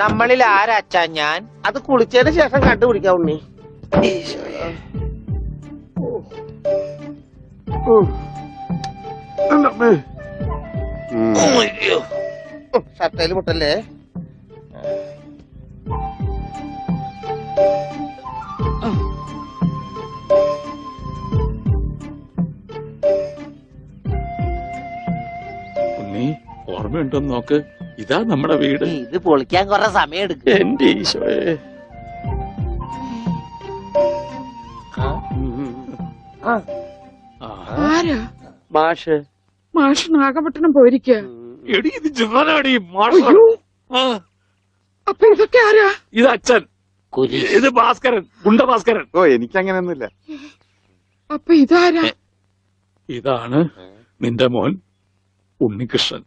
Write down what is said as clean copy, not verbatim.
നമ്മളിൽ ആരാച്ചാ ഞാൻ? അത് കുളിച്ചതിന് ശേഷം കണ്ടുപിടിക്കാം ഉണ്ണി. ഷർട്ടയില് മുട്ടല്ലേ? ഉണ്ണി ഓർമ്മയുണ്ടോന്ന് നോക്ക്, ഇതാ നമ്മുടെ വീട്. ഇത് പൊളിക്കാൻ കുറെ സമയം എടുക്കും. എന്റെ ഈശോയെ. ആരാ? മാഷ്. മാഷ് നാഗപട്ടണം പോയിരിക്ക. എടി ഇത് ജാനാടി മാഷ്. അപ്പൊ ഇതൊക്കെ ആരാ? ഇത് അച്ഛൻ, ഇത് ഭാസ്കരൻ, ഗുണ്ട ഭാസ്കരൻ. ഓ എനിക്കങ്ങനെയൊന്നുമില്ല. അപ്പൊ ഇതാരാ? ഇതാണ് നിന്റെ മോൻ ഉണ്ണികൃഷ്ണൻ.